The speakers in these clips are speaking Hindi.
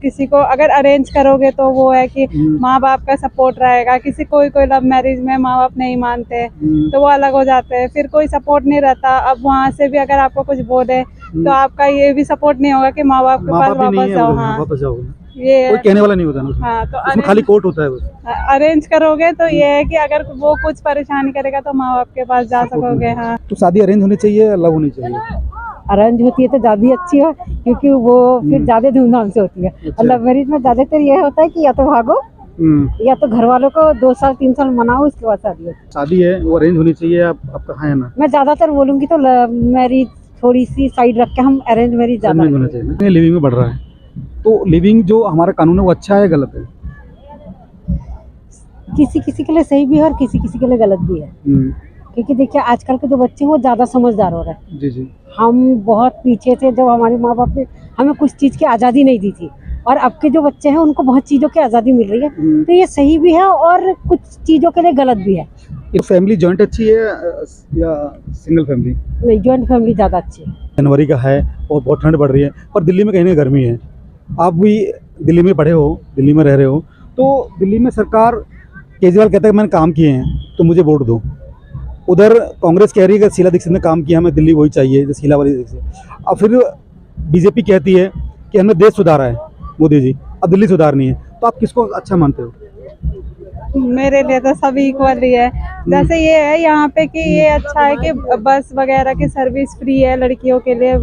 किसी को अगर अरेंज करोगे तो वो है कि माँ बाप का सपोर्ट रहेगा, किसी कोई लव मैरिज में माँ बाप नहीं मानते तो वो अलग हो जाते हैं, फिर कोई सपोर्ट नहीं रहता। अब वहाँ से भी अगर आपको कुछ बोले तो आपका ये भी सपोर्ट नहीं होगा कि माँ बाप के पास वापस जाओ। हाँ, वापस जाओ, ये कोई कहने वाला नहीं होता ना। हाँ, तो उसमें खाली कोर्ट होता है बस। अरेंज करोगे तो ये है कि अगर वो कुछ परेशानी करेगा तो माँ बाप के पास जा सकोगे। हाँ, तो शादी अरेंज होनी चाहिए या लव होनी चाहिए? अरेंज होती है तो ज़्यादा अच्छी है, क्योंकि वो फिर ज़्यादा धूमधाम से होती है। और लव मैरिज में ज़्यादातर ये होता है कि या तो भागो या तो घर वालों को 2 साल 3 साल मनाओ, उसके बाद शादी हो। शादी है वो अरेंज होनी चाहिए, आपका हाँ है ना? मैं ज़्यादातर बोलूँगी तो लव मैरिज थोड़ी सी साइड रख के हम अरेंज मैरिज ज़्यादा होना चाहिए। लिविंग में बढ़ रहा है, तो लिविंग जो हमारा कानून है वो अच्छा है या गलत है? किसी किसी के लिए सही भी है और किसी किसी के लिए गलत भी है। क्योंकि देखिए आजकल के जो बच्चे हैं वो ज़्यादा समझदार हो रहे हैं। जी जी। हम बहुत पीछे थे जब हमारे माँ बाप ने हमें कुछ चीज़ की आज़ादी नहीं दी थी, और अब के जो बच्चे हैं उनको बहुत चीज़ों की आज़ादी मिल रही है। तो ये सही भी है और कुछ चीज़ों के लिए गलत भी है। फैमिली जॉइंट अच्छी है या सिंगल फैमिली? नहीं, जॉइंट फैमिली ज़्यादा अच्छी है। जनवरी का है और बहुत ठंड बढ़ रही है, पर दिल्ली में कहीं ना गर्मी है। आप भी दिल्ली में पढ़े हो, दिल्ली में रह रहे हो, तो दिल्ली में सरकार केजरीवाल कहता है कि मैंने काम किए हैं तो मुझे वोट दो। उधर कांग्रेस कह रही है कि शीला दीक्षित ने काम किया, हमें दिल्ली वही चाहिए जो शीला वाली दीक्षित। अब फिर बीजेपी कहती है कि हमने देश सुधारा है मोदी जी, अब दिल्ली सुधारनी है। तो आप किसको अच्छा मानते हो? मेरे लिए तो सभी इक्वल ही है। जैसे ये है यहाँ पे कि ये अच्छा है कि बस वगैरह की सर्विस फ्री है, लड़कियों के लिए,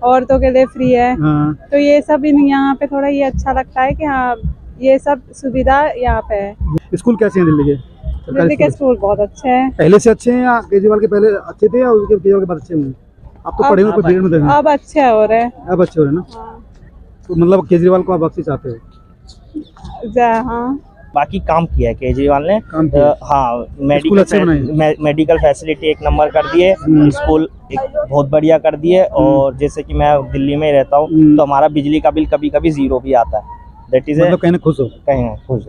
औरतों के लिए फ्री है। तो ये सब यहाँ पे थोड़ा ये अच्छा लगता है कि हाँ ये सब सुविधा यहाँ पे है। स्कूल कैसे हैं दिल्ली के? दिल्ली के स्कूल बहुत अच्छे हैं। पहले से अच्छे हैं या केजरीवाल के पहले अच्छे थे या उसके केजरीवाल के बाद अच्छे हुए? आप तो पढ़े हुए कोई फील्ड में देखें। अब अच्छे हो रहे हैं। अब अच्छे हो रहे हैं ना? हाँ। तो मतलब केजरीवाल को आप वापसी चाहते हो? हाँ, बाकी काम किया है केजरीवाल ने। हाँ, मेडिकल फैसिलिटी 1 नंबर कर दिए, स्कूल बहुत बढ़िया कर दिए। और जैसे कि मैं दिल्ली में रहता हूँ तो हमारा बिजली का बिल कभी कभी 0 भी आता है। दैट इज मतलब कहीं खुश हो? कहीं खुश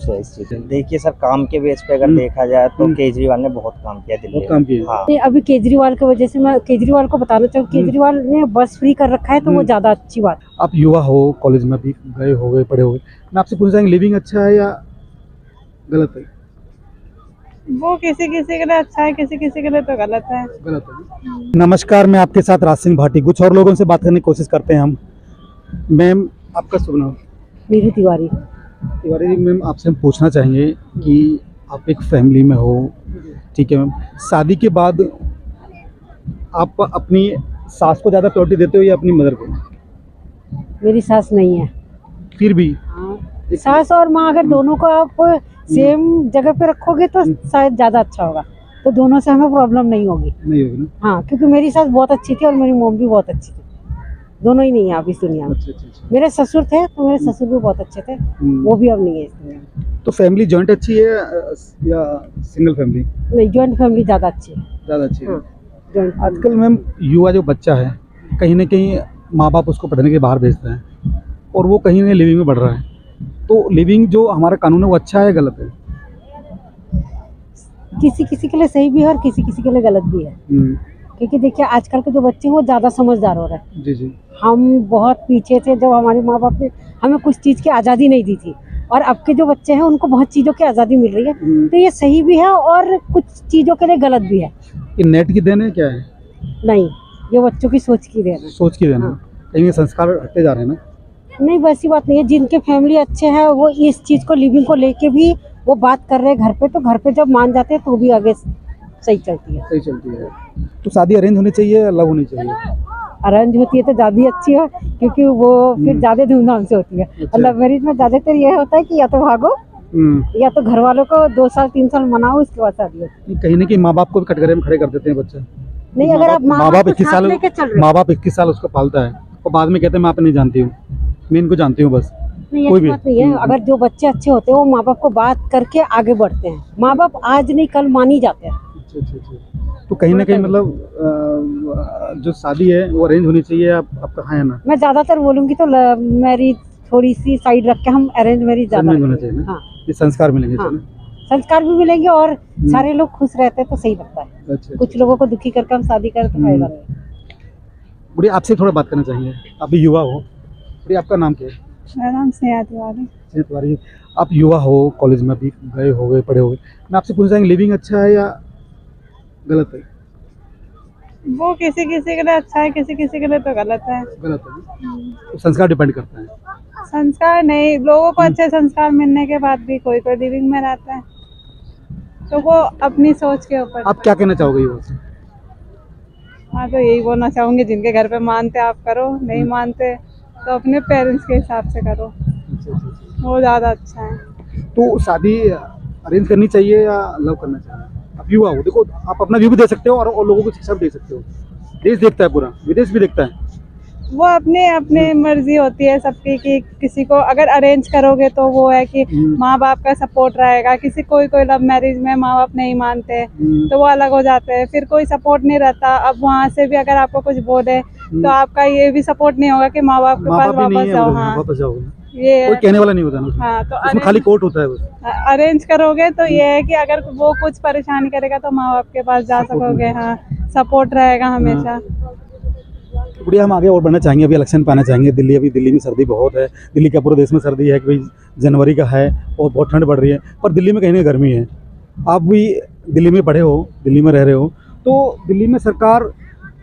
है इस चीज से। देखिए सर, काम के बेस पे अगर देखा जाए तो केजरीवाल ने बहुत काम किया दिल्ली में। हाँ, अभी केजरीवाल की वजह से मैं केजरीवाल को बताना चाहूँ, केजरीवाल ने बस फ्री कर रखा है तो वो ज्यादा अच्छी बात। आप युवा हो, कॉलेज में भी गए हो गए, पढ़े हो, मैं आपसे पूछना चाहेंगे लिविंग अच्छा है या गलत है? वो किसी किसी के लिए अच्छा है, किसी किसी के लिए तो गलत है। गलत है। नमस्कार, मैं आपके साथ राज सिंह भाटी। कुछ और लोगों से बात करने की कोशिश करते हैं हम। मैम, आपका शुभ नाम? मीरू तिवारी। तिवारी जी, मैम आपसे हम पूछना चाहेंगे कि आप एक फैमिली में हो, ठीक है मैम, शादी के बाद आप अपनी सास को ज़्यादा प्रायोरिटी देते हो या अपनी मदर को? मेरी सास नहीं है। फिर भी सास और माँ अगर दोनों को आप सेम जगह पे रखोगे तो शायद ज़्यादा अच्छा होगा, तो दोनों से हमें प्रॉब्लम नहीं होगी ना? हाँ, क्योंकि मेरी सास बहुत अच्छी थी और मेरी मॉम भी बहुत अच्छी थी। दोनों ही नहीं है आप इस दुनिया में। अच्छा। मेरे ससुर थे तो मेरे ससुर भी बहुत अच्छे थे, वो भी अब नहीं है इस दुनिया में। तो फैमिली जॉइंट अच्छी है या सिंगल फैमिली? नहीं, जॉइंट फैमिली ज़्यादा अच्छी है। ज़्यादा अच्छी है। हाँ, आजकल मैम युवा जो बच्चा है, कहीं ना कहीं माँ बाप उसको पढ़ने के बाहर भेजते हैं और वो कहीं ना कहीं लिविंग में बढ़ रहा है। तो लिविंग जो हमारा कानून है वो अच्छा है या गलत है? किसी किसी के लिए सही भी है और किसी किसी के लिए गलत भी है। क्योंकि देखिए आजकल के जो बच्चे हैं वो ज़्यादा समझदार हो रहे हैं। जी जी। हम बहुत पीछे थे जब हमारे माँ बाप ने हमें कुछ चीज़ की आज़ादी नहीं दी थी, और अब के जो बच्चे हैं उनको बहुत चीज़ों की आज़ादी मिल रही है। तो ये सही भी है और कुछ चीज़ों के लिए गलत भी है। ये नेट की देन है क्या है? नहीं, ये बच्चों की सोच की देन है। सोच की देन है। कहीं संस्कार हटते जा रहे हैं ना? नहीं, वैसी बात नहीं है। जिनके फैमिली अच्छे हैं वो इस चीज़ को लिविंग को लेके भी वो बात कर रहे हैं घर पे, तो घर पे जब मान जाते हैं तो भी आगे सही चलती है। सही चलती है। तो शादी अरेंज होनी चाहिए या लव होनी चाहिए? अरेंज होती है तो ज़्यादा अच्छी है, क्योंकि वो फिर ज़्यादा धूमधाम से होती है। और लव मैरिज में ज़्यादातर ये होता है कि या तो भागो या तो घर वालों को 2 साल 3 साल मनाओ, उसके बाद शादी होती है। कहीं ना कहीं माँ बाप को भी कटघरे में खड़े कर देते हैं बच्चे। नहीं, अगर आप माँ बाप 21 साल उसको पालता है और बाद में कहते हैं मैं आप नहीं जानती हूँ, मैं इनको जानती हूँ बस। नहीं, ऐसी बात नहीं है। अगर जो बच्चे अच्छे होते हैं वो माँ बाप को बात करके आगे बढ़ते हैं। माँ बाप आज नहीं कल मान ही जाते हैं। तो कहीं ना कहीं मतलब जो शादी है वो अरेंज होनी चाहिए, आपका हाँ है ना? मैं ज़्यादातर बोलूँगी तो लव मैरिज थोड़ी सी साइड रख के हम अरेंज मैरिज ज़्यादा होना चाहिए ना? हाँ, ये संस्कार मिलेंगे। हाँ, संस्कार भी मिलेंगे और सारे लोग खुश रहते हैं तो सही लगता है। कुछ लोगों को दुखी करके हम शादी करें तो फायदा नहीं। बुढ़िया, आपसे थोड़ा बात करना चाहिए, आप भी युवा हो। बुढ़िया, आपका नाम क्या है? मेरा नाम स्नेहा तिवारी। स्नेहा तिवारी, आप युवा हो, कॉलेज में अभी गए होगे, पढ़े होगे, मैं आपसे पूछना चाहेंगे लिविंग अच्छा है या गलत है? वो किसी किसी के लिए अच्छा है, किसी किसी के लिए तो गलत है। गलत है, तो संस्कार डिपेंड करता है। संस्कार नहीं, लोगों को अच्छे संस्कार मिलने के बाद भी कोई कोई लिविंग में रहता है, तो वो अपनी सोच के ऊपर। आप क्या कहना चाहोगे युवा से? हाँ, तो यही बोलना चाहूंगी, जिनके घर पे मानते आप करो, नहीं मानते तो अपने पेरेंट्स के हिसाब से करो, वो ज़्यादा अच्छा है। तो शादी अरेंज करनी चाहिए या लव करना चाहिए? आप युवा हो, देखो आप अपना व्यू भी दे सकते हो और लोगों को शिक्षा भी दे सकते हो। देश देखता है, पूरा विदेश भी देखता है। वो अपने अपने मर्जी होती है सबकी कि किसी को अगर अरेंज करोगे तो वो है कि माँ बाप का सपोर्ट रहेगा, किसी कोई लव मैरिज में माँ बाप नहीं मानते तो वो अलग हो जाते हैं, फिर कोई सपोर्ट नहीं रहता। अब वहाँ से भी अगर आपको कुछ बोले तो आपका ये भी सपोर्ट नहीं होगा कि माँ बाप के पास वापस जाओ। हाँ, वापस जाओ, ये कोई कहने वाला नहीं होता ना। हाँ, तो उसमें खाली कोर्ट होता है बस। अरेंज करोगे तो ये है कि अगर वो कुछ परेशानी करेगा तो माँ बाप के पास जा सकोगे। हाँ, सपोर्ट रहेगा हमेशा। बढ़िया, हम आगे और बढ़ना चाहेंगे, अभी इलेक्शन पे आना चाहेंगे। दिल्ली में सर्दी बहुत है, दिल्ली का पूरे देश में सर्दी है कि भाई जनवरी का है और बहुत ठंड पड़ रही है, पर दिल्ली में कहीं ना गर्मी है। आप भी दिल्ली में पढ़े हो, दिल्ली में रह रहे हो, तो दिल्ली में सरकार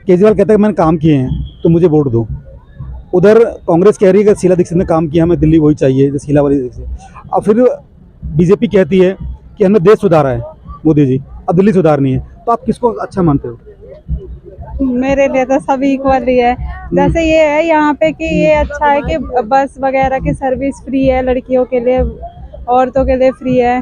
केजरीवाल कहता है कि मैंने काम किए हैं तो मुझे वोट दो। उधर कांग्रेस कह रही है कि शीला दीक्षित ने काम किया, हमें दिल्ली वही चाहिए जो शीला वाली दीक्षित। और फिर बीजेपी कहती है कि हमने देश सुधारा है मोदी जी, अब दिल्ली सुधारनी है। तो आप किसको अच्छा मानते हो? मेरे लिए तो सभी इक्वल ही है। जैसे ये है यहाँ पे कि ये अच्छा है कि बस वगैरह की सर्विस फ्री है, लड़कियों के लिए, औरतों के लिए फ्री है।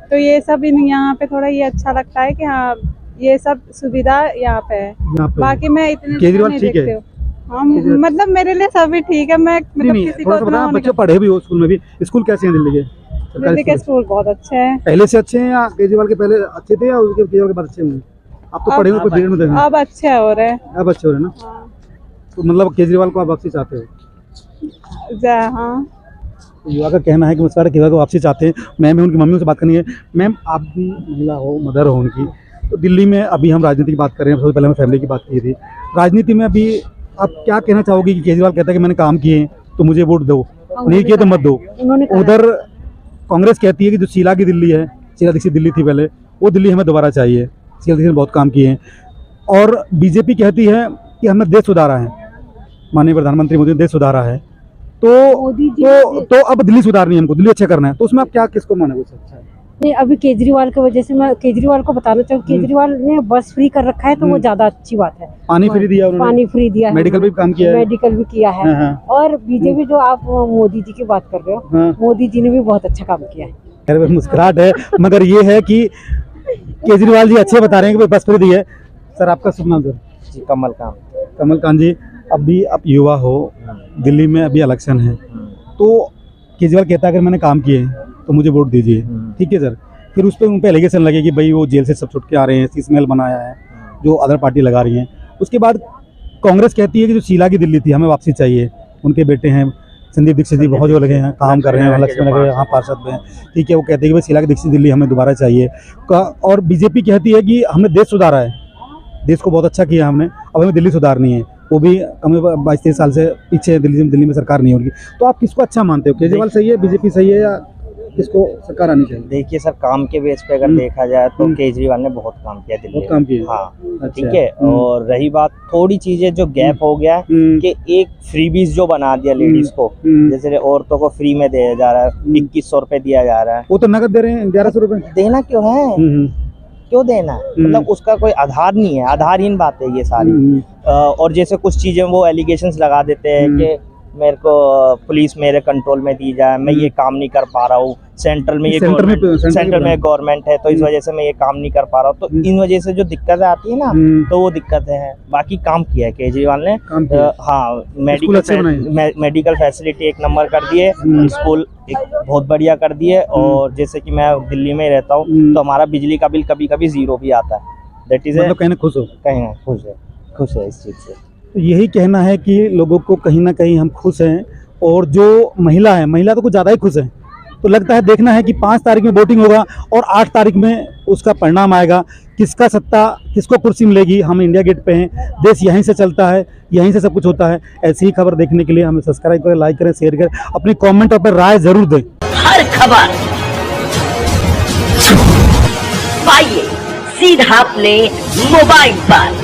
तो ये सब यहाँ पे थोड़ा ये अच्छा लगता है कि हाँ, ये सब सुविधा यहाँ पे है। बाकी मैं इतने केजरीवाल नहीं ठीक देखती है? हूँ। हाँ, मतलब मेरे लिए सभी ठीक है। मैं मतलब किसी को थोड़ा बच्चे पढ़े भी हो स्कूल में भी। स्कूल कैसे हैं दिल्ली के? दिल्ली के स्कूल बहुत अच्छे हैं। पहले से अच्छे हैं या केजरीवाल के पहले अच्छे थे या उसके केजरीवाल के बाद अच्छे हुए? आप तो पढ़े हो, कोई भीड़ में देखें। अब अच्छे हो रहे हैं। अब अच्छे हो रहे हैं ना? हाँ। तो मतलब केजरीवाल को आप वापसी चाहते हो? हाँ, युवा का कहना है कि मुझे केजरीवाल को वापसी चाहते हैं। मैम उनकी मम्मियों से बात करनी है। मैम, आप भी महिला हो, मदर हो उनकी, तो दिल्ली में अभी हम राजनीति की बात कर रहे हैं, सबसे पहले मैं फैमिली की बात की थी। राजनीति में अभी आप क्या कहना चाहोगे कि केजरीवाल कहता है कि मैंने काम किए तो मुझे वोट दो, नहीं किए तो मत दो। उधर कांग्रेस कहती है कि जो शीला की दिल्ली है, शीला दीक्षित दिल्ली थी पहले, वो दिल्ली हमें दोबारा चाहिए, शीला दीक्षित ने बहुत काम किए हैं। और बीजेपी कहती है कि हमने देश सुधारा है, माननीय प्रधानमंत्री मोदी ने देश सुधारा है, तो अब दिल्ली सुधारनी है हमको, दिल्ली अच्छा करना है। तो उसमें आप क्या किसको मानोगे अच्छा है? नहीं, अभी केजरीवाल की वजह से मैं केजरीवाल को बताना चाहूँ, केजरीवाल ने बस फ्री कर रखा है तो वो ज्यादा अच्छी बात है। पानी फ्री दिया उन्होंने, पानी फ्री दिया है, मेडिकल भी काम किया है, मेडिकल भी किया है। और बीजेपी जो आप मोदी जी की बात कर रहे हो, मोदी जी ने भी बहुत अच्छा काम किया है। मुस्कुराहट है, मगर ये है कि केजरीवाल जी अच्छे बता रहे हैं कि बस फ्री दी है। सर, आपका शुभ नाम? सर जी, कमलकांत। कमलकांत जी, अभी आप युवा हो, दिल्ली में अभी इलेक्शन है, तो केजरीवाल कहता है अगर मैंने काम किए तो मुझे वोट दीजिए, ठीक है सर। फिर उस पर उन पर एलिगेशन लगे कि भाई वो जेल से सब छुट के आ रहे हैं, सीसमेल बनाया है, जो अदर पार्टी लगा रही हैं। उसके बाद कांग्रेस कहती है कि जो शीला की दिल्ली थी हमें वापसी चाहिए, उनके बेटे हैं संदीप दीक्षित जी, बहुत जो लगे हैं, काम कर रहे हैं, लक्ष्मण लगे यहाँ पार्षद में, ठीक है। वो कहते हैं कि भाई शीला की दीक्षित दिल्ली हमें दोबारा चाहिए। और बीजेपी कहती है कि हमने देश सुधारा है, देश को बहुत अच्छा किया हमने, अब हमें दिल्ली सुधारनी है। वो भी कम 22-23 साल से पीछे दिल्ली में सरकार नहीं होगी। तो आप किसको अच्छा मानते हो? केजरीवाल सही है, बीजेपी सही है, या किसको सरकार आनी चाहिए? देखिए सर, काम के बेस पे अगर देखा जाए तो केजरीवाल ने बहुत काम किया दिल्ली में। काम किया, हाँ, अच्छा। ठीक है। और रही बात थोड़ी चीजें जो गैप हो गया कि एक फ्रीबीज जो बना दिया लेडीज को, जैसे औरतों को फ्री में दिया जा रहा है, 2100 रुपए दिया जा रहा है। वो तो नकद दे रहे हैं, 1100 रुपए देना क्यों है? क्यों देना है? मतलब उसका कोई आधार नहीं है, आधारहीन बात है ये सारी। और जैसे कुछ चीजें वो एलिगेशंस लगा देते हैं कि मेरे को पुलिस मेरे कंट्रोल में दी जाए, मैं ये काम नहीं कर पा रहा हूँ, सेंट्रल में गवर्नमेंट है तो इस वजह से मैं ये काम नहीं कर पा रहा हूँ। तो इन वजह से जो दिक्कतें आती है ना, तो वो दिक्कतें हैं। बाकी काम किया है केजरीवाल ने। हाँ, मेडिकल फैसिलिटी एक नंबर कर दिए, स्कूल एक बहुत बढ़िया कर दिए। और जैसे कि मैं दिल्ली में रहता हूँ तो हमारा बिजली का बिल कभी कभी 0 भी आता है। दैट इज मतलब कहीं खुश हो? कहीं खुश है इस चीज़ से। तो यही कहना है कि लोगों को कहीं ना कहीं हम खुश हैं। और जो महिला है, महिला तो कुछ ज़्यादा ही खुश है। तो लगता है देखना है कि 5 तारीख में वोटिंग होगा और 8 तारीख में उसका परिणाम आएगा किसका सत्ता, किसको कुर्सी मिलेगी। हम इंडिया गेट पे हैं, देश यहीं से चलता है, यहीं से सब कुछ होता है। ऐसी ही खबर देखने के लिए हमें सब्सक्राइब करें, लाइक करें, शेयर करें, अपनी कमेंट और पर राय जरूर दें। हर खबर पाइए सीधा अपने मोबाइल पर।